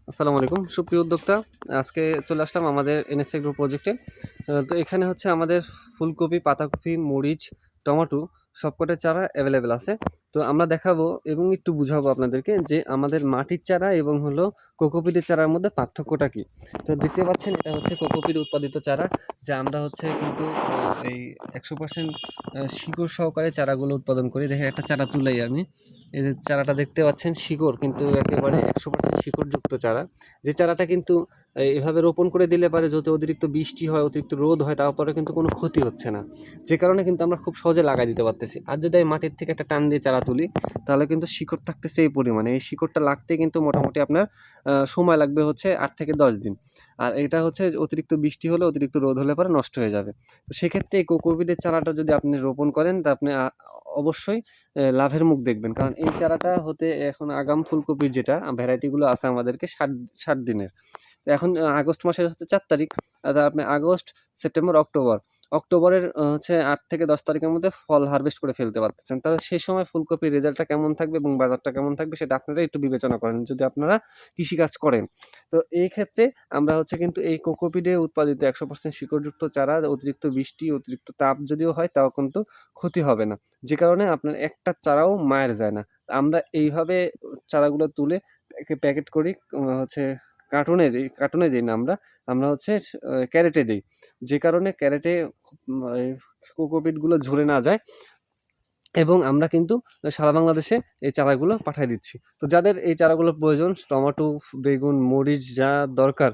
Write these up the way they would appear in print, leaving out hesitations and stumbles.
আসসালামু আলাইকুম সুপ্রিয় উদ্যোক্তা। আজকে চলে আসলাম আমাদের এনএসএ গ্রুপ প্রজেক্টে। তো এখানে হচ্ছে আমাদের ফুলকপি, পাতাকপি, মরিচ, টমেটো সবকটা চারা অ্যাভেলেবেল আছে। তো আমরা দেখাবো এবং একটু বুঝাবো আপনাদেরকে যে আমাদের মাটির চারা এবং হলো কোকোপিটের চারার মধ্যে পার্থক্যটা কী। তো দেখতে পাচ্ছেন এটা হচ্ছে কোকোপিট উৎপাদিত চারা, যা আমরা হচ্ছে কিন্তু এই 100% শিকড় সহকারে চারাগুলো উৎপাদন করি। দেখেন একটা চারা তুলাই আমি, এই যে চারাটা দেখতে পাচ্ছেন শিকড় কিন্তু একেবারে 100% শিকড়যুক্ত চারা। যে চারাটা কিন্তু এভাবে রোপণ করে দিলে পারে যদি অতিরিক্ত বৃষ্টি হয়, অতিরিক্ত রোদ হয়, তারপরে কিন্তু কোনো ক্ষতি হচ্ছে না, যে কারণে কিন্তু আমরা খুব সহজে লাগাই দিতে পারতেছি। আর যদি আমি মাটির থেকে একটা টান দিয়ে চারা তুলি, তাহলে কিন্তু শিকড় থাকতেছে এই পরিমাণে। এই শিকড়টা লাগতে কিন্তু মোটামুটি আপনার সময় লাগবে হচ্ছে 8 থেকে 10 দিন। আর এটা হচ্ছে অতিরিক্ত বৃষ্টি হলে, অতিরিক্ত রোদ হলে পরে নষ্ট হয়ে যাবে। তো সেক্ষেত্রে এই কোকোপিটের চারাটা যদি আপনি রোপণ করেন, তা আপনি অবশ্যই লাভের মুখ দেখবেন। কারণ এই চারাটা হতে এখন আগাম ফুলকপির যেটা ভ্যারাইটিগুলো আছে আমাদেরকে 60 দিনের। তো এখন আগস্ট মাসের হচ্ছে 4 তারিখ। আপনি আগস্ট, সেপ্টেম্বর, অক্টোবরের হচ্ছে 8 থেকে 10 তারিখের মধ্যে ফল হারভেস্ট করে ফেলতে পারতেছেন। তাহলে সেই সময় ফুলকপির রেজাল্টটা কেমন থাকবে এবং বাজারটা কেমন থাকবে সেটা আপনারা একটু বিবেচনা করেন যদি আপনারা কৃষিকাজ করেন। তো এই ক্ষেত্রে আমরা হচ্ছে কিন্তু এই কোকোপিটে উৎপাদিত 100% শিকড়যুক্ত চারা, অতিরিক্ত বৃষ্টি, অতিরিক্ত তাপ যদিও হয় তাও কিন্তু ক্ষতি হবে না। যে কারণে আপনার একটা চারাও মারা যায় না। আমরা এইভাবে চারাগুলো তুলে প্যাকেট করি, হচ্ছে কার্টুনে দিই না আমরা। আমরা হচ্ছে ক্যারেটে দিই। যে কারণে ক্যারেটে এই কোকোপিটগুলো ঝরে না যায় এবং আমরা কিন্তু সারা বাংলাদেশে এই চারাগুলো পাঠায় দিচ্ছি। তো যাদের এই চারাগুলোর প্রয়োজন, টমেটো, বেগুন, মরিচ যা দরকার,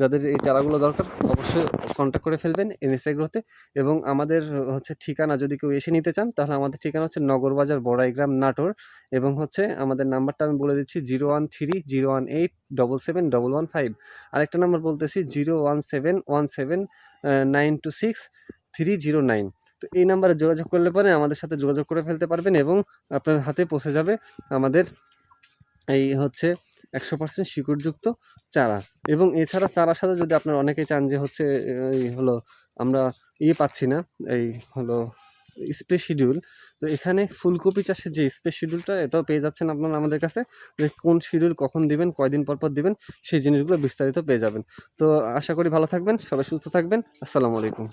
যাদের এই চারাগুলো দরকার অবশ্যই কন্ট্যাক্ট করে ফেলবেন এনএস এগ্রোতে। এবং আমাদের হচ্ছে ঠিকানা যদি কেউ এসে নিতে চান, তাহলে আমাদের ঠিকানা হচ্ছে নগরবাজার, বড়াইগ্রাম, নাটোর। এবং হচ্ছে আমাদের নাম্বারটা আমি বলে দিচ্ছি 013-018-777-115। আরেকটা নাম্বার বলতেছি 01717-926-309। তো এই নাম্বারে যোগাযোগ করলে পরে আমাদের সাথে যোগাযোগ করে ফেলতে পারবেন এবং আপনার হাতে পৌঁছে যাবে আমাদের এই হচ্ছে 100% শিকড়যুক্ত চারা। এবং এছাড়া চারার সাথে যদি আপনারা অনেকেই চান যে হচ্ছে এই হলো আমরা পাচ্ছি না, এই হলো স্প্রে শিডিউল। তো এখানে ফুলকপি চাষের যে স্প্রে শিডিউলটা, এটাও পেয়ে যাচ্ছেন আপনারা আমাদের কাছে, যে কোন শিডিউল কখন দিবেন, কয়দিন পর পর দিবেন, সেই জিনিসগুলো বিস্তারিত পেয়ে যাবেন। তো আশা করি ভালো থাকবেন, সবাই সুস্থ থাকবেন। আসসালামু আলাইকুম।